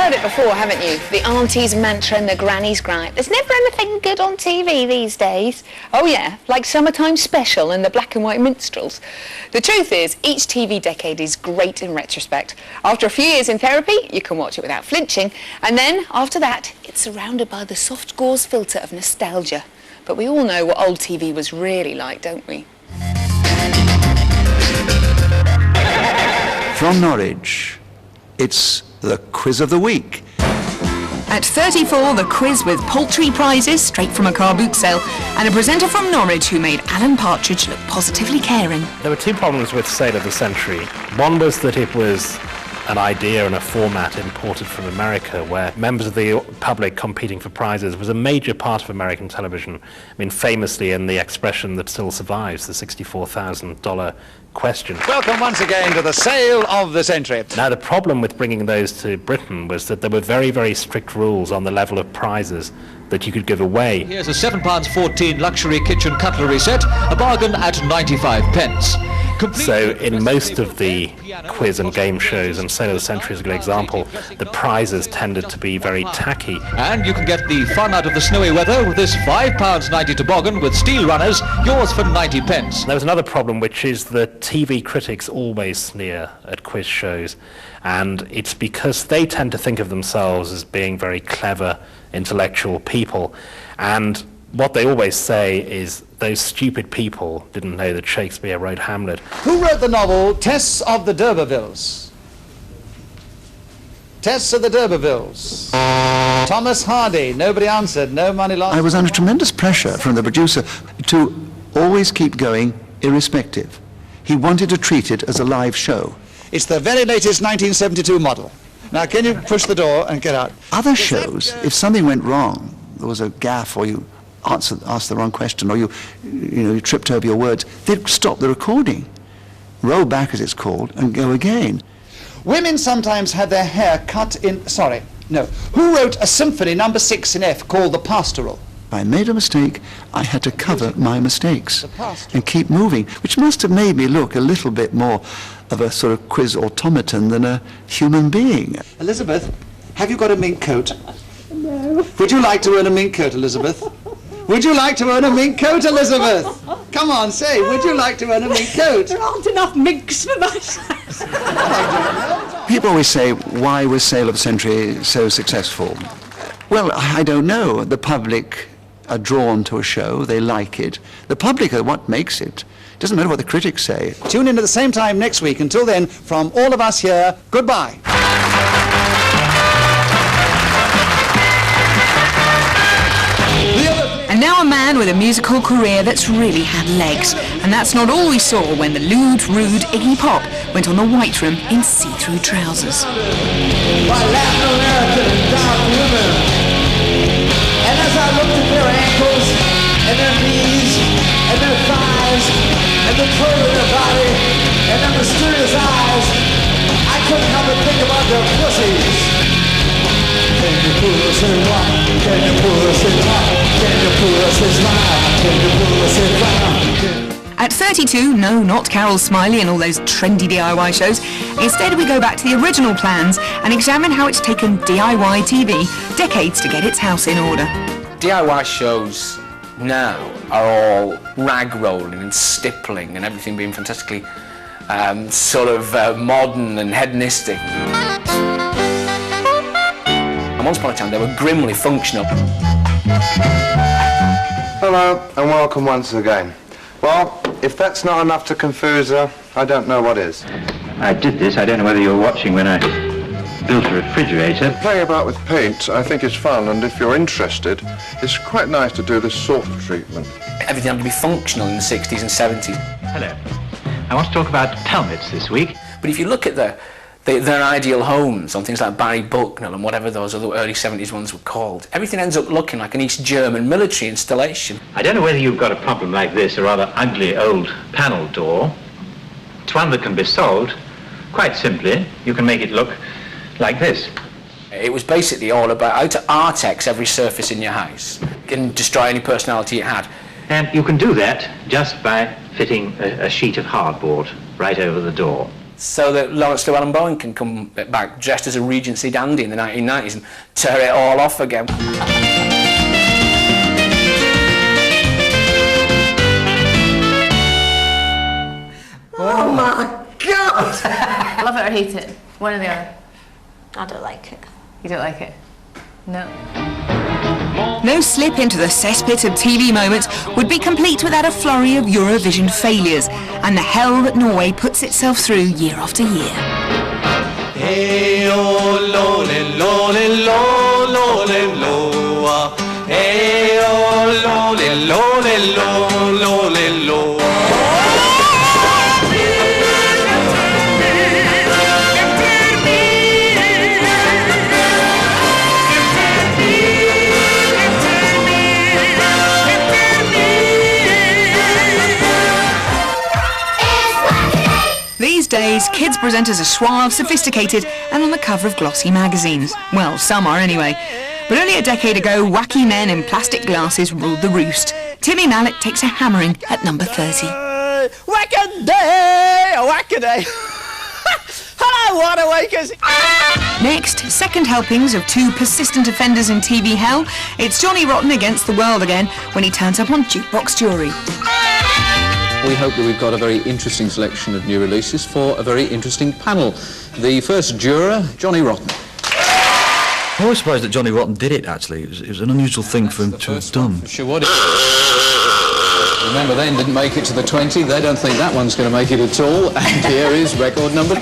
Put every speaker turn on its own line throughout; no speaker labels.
heard it before, haven't you? The auntie's mantra and the granny's gripe. There's never anything good on TV these days. Oh yeah, like Summertime Special and the Black and White Minstrels. The truth is, each TV decade is great in retrospect. After a few years in therapy, you can watch it without flinching, and then, after that, it's surrounded by the soft gauze filter of nostalgia. But we all know what old TV was really like, don't we?
From Norwich, it's the Quiz of the Week.
At 34, the quiz with paltry prizes straight from a car boot sale, and a presenter from Norwich who made Alan Partridge look positively caring.
There were two problems with Sale of the Century. One was that it was an idea and a format imported from America, where members of the public competing for prizes was a major part of American television. I mean, famously in the expression that still survives, the $64,000 question.
Welcome once again to the Sale of the Century.
Now, the problem with bringing those to Britain was that there were very, very strict rules on the level of prizes that you could give away.
Here's a £7.14 luxury kitchen cutlery set, a bargain at 95p.
So in most of the quiz and game shows, and Sale of the Century is a good example, the prizes tended to be very tacky.
And you can get the fun out of the snowy weather with this £5.90 toboggan with steel runners, yours for 90p.
There was another problem, which is that TV critics always sneer at quiz shows, and it's because they tend to think of themselves as being very clever, intellectual people, and what they always say is those stupid people didn't know that Shakespeare wrote Hamlet.
Who wrote the novel Tests of the D'Urbervilles? Tests of the D'Urbervilles. Thomas Hardy. Nobody answered. No money lost.
I was under tremendous pressure from the producer to always keep going irrespective. He wanted to treat it as a live show.
It's the very latest 1972 model. Now, can you push the door and get out?
Other shows, if something went wrong, there was a gaffe or you asked the wrong question or you tripped over your words, they'd stop the recording, roll back as it's called, and go again.
Women sometimes had their hair cut in... Who wrote a symphony number 6 in F called the Pastoral?
If I made a mistake, I had to cover my mistakes and keep moving, which must have made me look a little bit more of a sort of quiz automaton than a human being.
Elizabeth, have you got a mink coat? No. Would you like to earn a mink coat, Elizabeth? Would you like to earn a mink coat, Elizabeth? Come on, say, would you like to earn a mink coat?
There aren't enough minks for my size.
People always say, why was Sale of the Century so successful? Well, I don't know. The public are drawn to a show, they like it. The public are what makes it. It doesn't matter what the critics say.
Tune in at the same time next week. Until then, from all of us here, goodbye.
And now a man with a musical career that's really had legs. And that's not all we saw when the lewd, rude Iggy Pop went on the White Room in see-through trousers.
And as I looked at their ankles, and their knees, and their thighs, and the curve of their body, and their mysterious eyes, I couldn't help but think about their pussies. Can you pussy rock? Can you pussy rock? Can you pussy smile? Can you pussy frown?
At 32, no, not Carol Smiley and all those trendy DIY shows. Instead, we go back to the original plans and examine how it's taken DIY TV decades to get its house in order.
DIY shows now are all rag rolling and stippling and everything being fantastically modern and hedonistic. And once upon a time they were grimly functional.
Hello and welcome once again. Well, if that's not enough to confuse her, I don't know what is.
I did this, I don't know whether you were watching when I built a refrigerator.
Playing about with paint, I think is fun, and if you're interested, it's quite nice to do this soft treatment.
Everything had to be functional in the 60s and 70s.
Hello. I want to talk about helmets this week.
But if you look at their ideal homes on things like Barry Bucknell and whatever those other early 70s ones were called, everything ends up looking like an East German military installation.
I don't know whether you've got a problem like this, a rather ugly old panel door. It's one that can be solved quite simply. You can make it look like this.
It was basically all about how to Artex every surface in your house and destroy any personality it had.
And you can do that just by fitting a sheet of hardboard right over the door.
so that Lawrence Llewellyn Bowen can come back dressed as a Regency dandy in the 1990s and tear it all off again.
Oh my God!
Love it or hate it? One or the other?
I don't like it.
You don't like it? No.
No slip into the cesspit of TV moments would be complete without a flurry of Eurovision failures and the hell that Norway puts itself through year after year.
Hey, oh, lolly, lolly, lolly, lolly, hey, oh, lolly, lolly, lolly, lolly.
These days, kids presenters are suave, sophisticated, and on the cover of glossy magazines. Well, some are anyway. But only a decade ago, wacky men in plastic glasses ruled the roost. Timmy Mallet takes a hammering at number 30.
Whack-a-day! Whack-a-day! Hello, Waterwakers!
Next, second helpings of two persistent offenders in TV hell. It's Johnny Rotten against the world again when he turns up on Jukebox Jury.
We hope that we've got a very interesting selection of new releases for a very interesting panel. The first juror, Johnny Rotten.
I was surprised that Johnny Rotten did it, actually. It was an unusual thing for him to have done.
Remember, they didn't make it to the 20. They don't think that one's going to make it at all. And here is record number 2.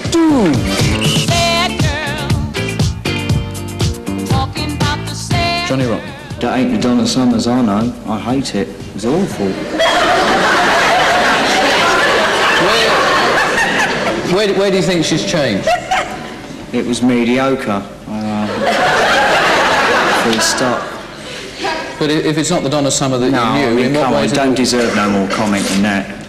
Johnny Rotten.
That ain't the Donna Summers I know. I hate it. It's awful.
Where do you think she's changed?
It was mediocre. Full stop.
But if it's not the Donna Summer that you knew,
in what ways don't deserve no more comment than that.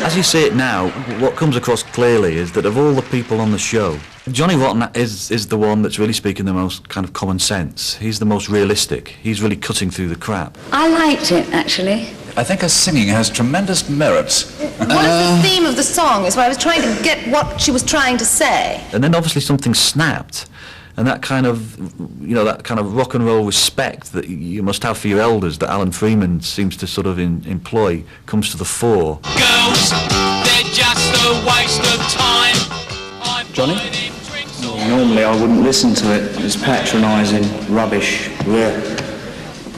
As you see it now, what comes across clearly is that of all the people on the show, Johnny Rotten is the one that's really speaking the most kind of common sense. He's the most realistic. He's really cutting through the crap.
I liked it, actually.
I think her singing has tremendous merits.
What is the theme of the song? Is where I was trying to get what she was trying to say.
And then obviously something snapped. And that kind of, that kind of rock and roll respect that you must have for your elders that Alan Freeman seems to sort of employ comes to the fore.
Girls, they're just a waste of time.
Johnny?
Normally I wouldn't listen to it. It's patronising, rubbish. Yeah.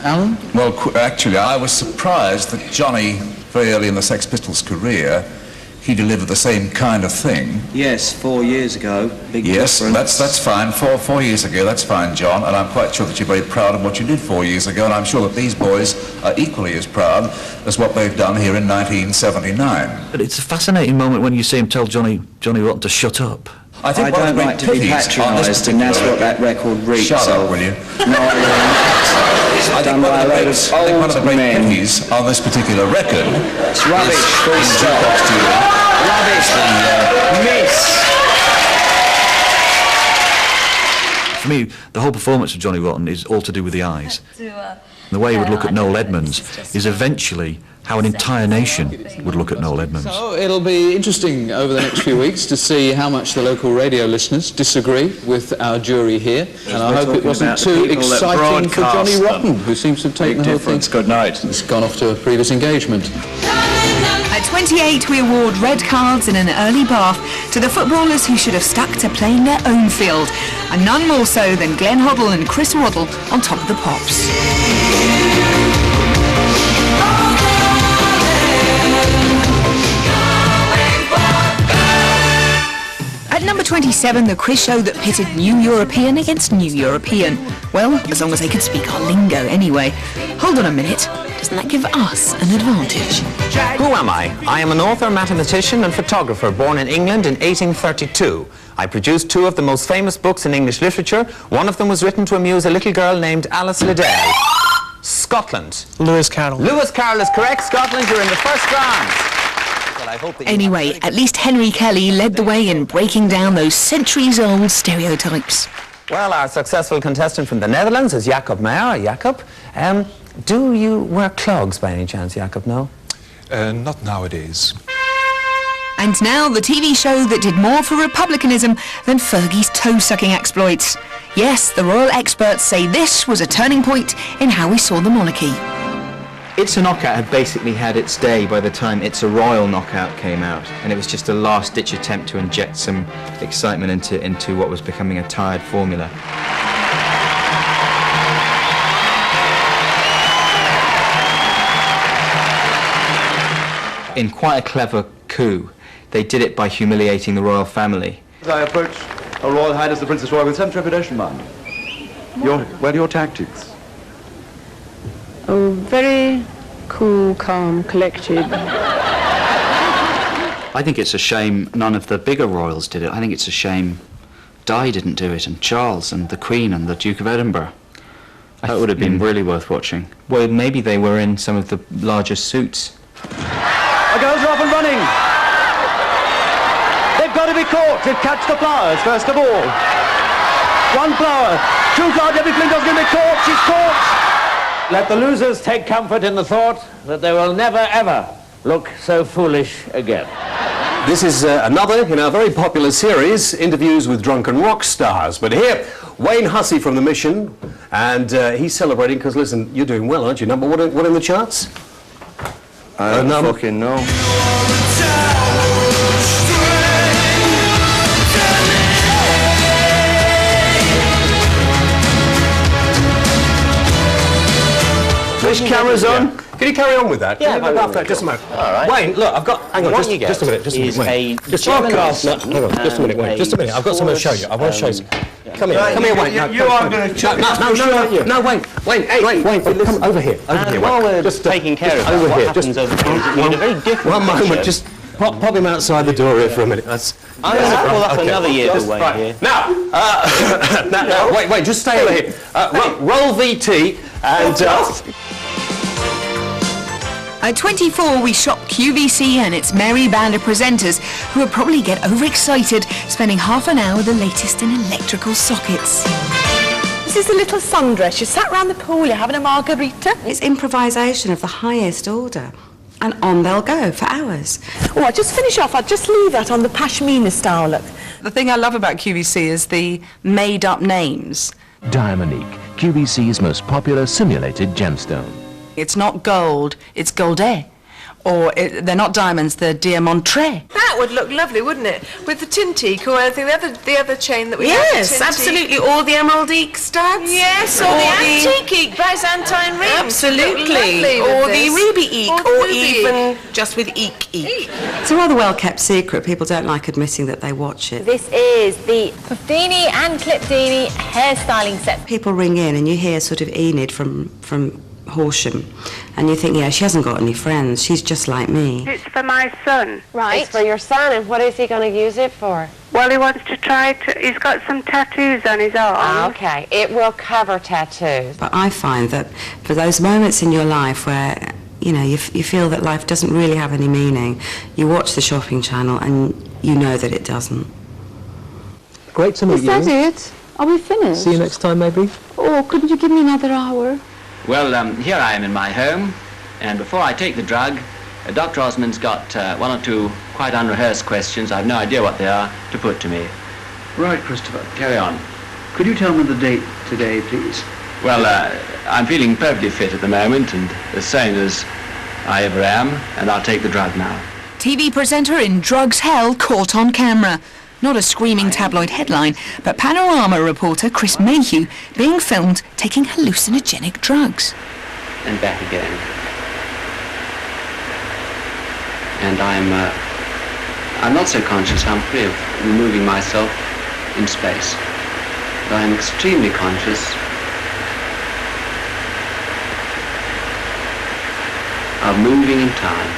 Alan?
Well, actually, I was surprised that Johnny, very early in the Sex Pistols' career, he delivered the same kind of thing.
Yes, 4 years ago. Big
yes,
difference.
that's fine. Four years ago, that's fine, John. And I'm quite sure that you're very proud of what you did 4 years ago, and I'm sure that these boys are equally as proud as what they've done here in 1979.
But it's a fascinating moment when you see him tell Johnny Rotten to shut up.
I don't like to be patronised, and that's what that record reeks of.
Shut up, will you?
No,
I think one of the great pities on this particular record
it's rubbish, full stop. Rubbish, miss.
For me, the whole performance of Johnny Rotten is all to do with the eyes. The way he would look at Noel Edmonds is eventually how an entire nation would look at Noel Edmonds.
So it'll be interesting over the next few weeks to see how much the local radio listeners disagree with our jury here. And I hope it wasn't too exciting for Johnny Rotten, who seems to have taken the whole thing.
Good night.
It's gone off to a previous engagement.
At 28, we award red cards and an early bath to the footballers who should have stuck to playing their own field, and none more so than Glenn Hoddle and Chris Waddle on Top of the Pops. At number 27, the quiz show that pitted New European against New European. Well, as long as they could speak our lingo anyway. Hold on a minute. Doesn't that give us an advantage?
Who am I? I am an author, mathematician and photographer born in England in 1832. I produced two of the most famous books in English literature. One of them was written to amuse a little girl named Alice Liddell. Scotland.
Lewis Carroll.
Lewis Carroll is correct. Scotland, you're in the first round.
Anyway, at least Henry Kelly led the way in breaking down those centuries-old stereotypes.
Well, our successful contestant from the Netherlands is Jacob Meyer. Jacob, do you wear clogs by any chance, Jacob, no?
Not nowadays.
And now the TV show that did more for republicanism than Fergie's toe-sucking exploits. Yes, the royal experts say this was a turning point in how we saw the monarchy.
It's a Knockout had basically had its day by the time It's a Royal Knockout came out, and it was just a last-ditch attempt to inject some excitement into what was becoming a tired formula. In quite a clever coup, they did it by humiliating the royal family.
As I approach Her Royal Highness the Princess Royal with some trepidation, ma'am. Where are your tactics?
Oh, very cool, calm, collected.
I think it's a shame none of the bigger royals did it. I think it's a shame Di didn't do it, and Charles, and the Queen, and the Duke of Edinburgh. That would have been really worth watching.
Well, maybe they were in some of the larger suits.
The girls are off and running. They've got to be caught to catch the flowers, first of all. One flower, two flowers, Debbie Flintoff's going to be caught. She's caught.
Let the losers take comfort in the thought that they will never, ever look so foolish again.
This is another in our very popular series, Interviews with Drunken Rock Stars. But here, Wayne Hussey from The Mission, and he's celebrating because, listen, you're doing well, aren't you? Number one in the charts?
I don't fucking know.
Which camera's on? Can you carry on with that?
Yeah,
just a moment.
All right.
Wayne, look, I've got... Hang on, just a minute, Wayne. Just a minute, Wayne. Just a minute, I've got something to show you. I want to show you. Come here, Wayne.
You are going to...
No, Wayne, come over here.
While we're just taking care of that, what happens over here is that you need a very different
One moment,
picture.
just pop him outside the door here for a minute.
I'm going to pull up another year for Wayne here.
Now, wait, just stay over here. Roll VT and...
At 24, we shop QVC and its merry band of presenters who will probably get overexcited, spending half an hour with the latest in electrical sockets.
This is the little sundress. You sat round the pool, you're having a margarita.
It's improvisation of the highest order. And on they'll go for hours.
Oh, I'll just finish off. I'll just leave that on the pashmina style look.
The thing I love about QVC is the made-up names.
Diamonique, QVC's most popular simulated gemstone.
It's not gold, it's goldé. Or they're not diamonds, they're diamantre.
That would look lovely, wouldn't it? With the Tintique or anything, the other chain that we have.
Yes, absolutely. All the emeraldique studs.
Yes, or the antique Byzantine rings.
Absolutely.
Or
the ruby eek, or even just with eek. It's a rather well-kept secret. People don't like admitting that they watch it.
This is the Puffini and Clipdini hairstyling set.
People ring in and you hear sort of Enid from Horsham, and you think, yeah, she hasn't got any friends, she's just like me.
It's for my son.
Right.
It's for your son, and what is he going to use it for? Well, he wants to try to, he's got some tattoos on his arm.
Okay, it will cover tattoos.
But I find that for those moments in your life where, you know, you feel that life doesn't really have any meaning, you watch the shopping channel and you know that it doesn't.
Great to meet you.
Is that it? Are we finished?
See you next time, maybe?
Oh, couldn't you give me another hour?
Well, here I am in my home, and before I take the drug, Dr. Osmond's got one or two quite unrehearsed questions, I've no idea what they are, to put to me.
Right, Christopher.
Carry on.
Could you tell me the date today, please?
Well, I'm feeling perfectly fit at the moment, and as sane as I ever am, and I'll take the drug now.
TV presenter in drugs hell caught on camera. Not a screaming tabloid headline, but Panorama reporter Chris Mayhew being filmed taking hallucinogenic drugs.
And back again. And I'm not so conscious, Humphrey, of removing myself in space. But I'm extremely conscious of moving in time.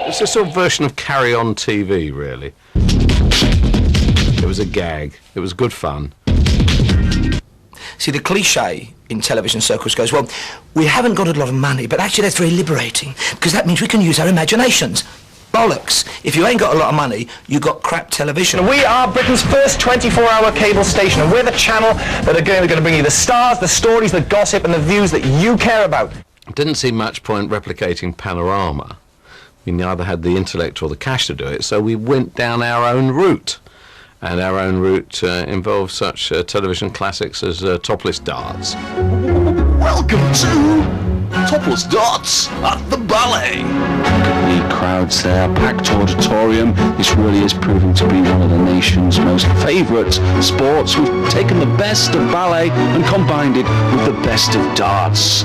It's a sort of version of Carry On TV, really. It was a gag. It was good fun.
See, the cliche in television circles goes, well, we haven't got a lot of money, but actually that's very liberating, because that means we can use our imaginations. Bollocks. If you ain't got a lot of money, you got crap television.
We are Britain's first 24-hour cable station, and we're the channel that are going to bring you the stars, the stories, the gossip, and the views that you care about.
didn't see much point replicating Panorama. We neither had the intellect or the cash to do it, so we went down our own route. And our own route involved such television classics as Topless Darts.
Welcome to Topless Darts at the Ballet.
The crowds there, packed auditorium. This really is proving to be one of the nation's most favourite sports. We've taken the best of ballet and combined it with the best of darts.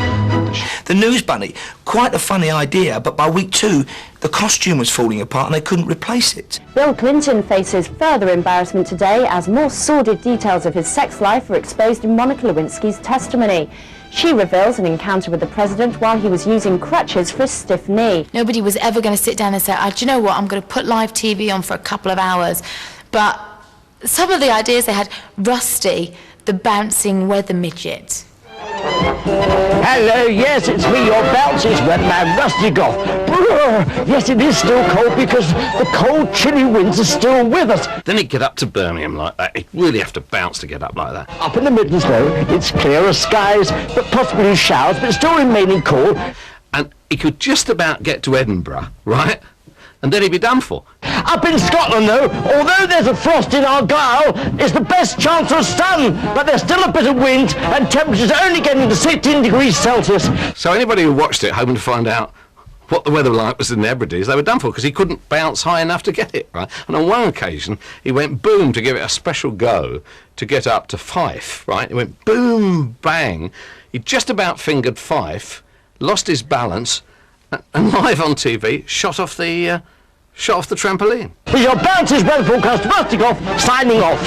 The News Bunny, quite a funny idea, but by week 2, the costume was falling apart and they couldn't replace it.
Bill Clinton faces further embarrassment today as more sordid details of his sex life are exposed in Monica Lewinsky's testimony. She reveals an encounter with the president while he was using crutches for a stiff knee.
Nobody was ever going to sit down and say, do you know what, I'm going to put live TV on for a couple of hours. But some of the ideas they had, Rusty, the bouncing weather midget.
Hello, yes, it's me, your bounces weatherman, Rusty Goff. Brrr, yes, it is still cold because the cold, chilly winds are still with us.
Then he'd get up to Birmingham like that. He'd really have to bounce to get up like that.
Up in the Midlands, though, it's clearer skies, but possibly showers, but still remaining cool.
And he could just about get to Edinburgh, right? And then he'd be done for.
Up in Scotland, though, although there's a frost in Argyll, it's the best chance of sun, but there's still a bit of wind, and temperatures only getting to 16 degrees Celsius.
So anybody who watched it hoping to find out what the weather like was in the Hebrides, they were done for, because he couldn't bounce high enough to get it, right? And on one occasion, he went boom to give it a special go to get up to Fife, right? He went boom, bang. He just about fingered Fife, lost his balance, and live on TV, shot off the trampoline.
With your bounces weather forecast, Rusty Goff, signing off.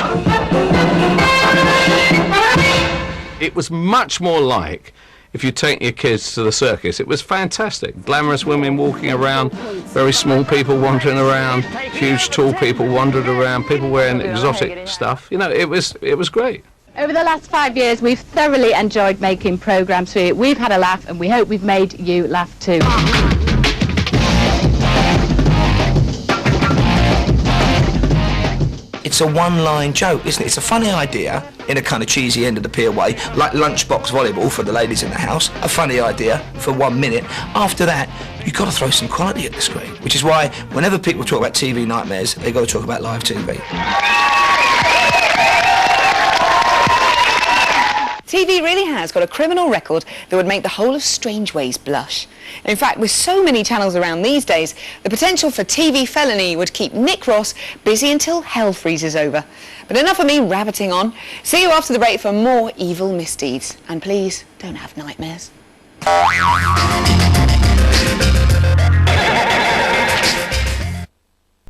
It was much more like if you take your kids to the circus. It was fantastic. Glamorous women walking around, very small people wandering around, huge tall people wandered around, people wearing exotic stuff. You know, it was great.
Over the last 5 years, we've thoroughly enjoyed making programmes for you. We've had a laugh, and we hope we've made you laugh too.
It's a one-line joke, isn't it? It's a funny idea in a kind of cheesy end of the pier way, like lunchbox volleyball for the ladies in the house. A funny idea for 1 minute. After that, you've got to throw some quality at the screen, which is why whenever people talk about TV nightmares, they've got to talk about live TV.
TV really has got a criminal record that would make the whole of Strange Ways blush. In fact, with so many channels around these days, the potential for TV felony would keep Nick Ross busy until hell freezes over. But enough of me rabbiting on. See you after the break for more evil misdeeds. And please, don't have nightmares.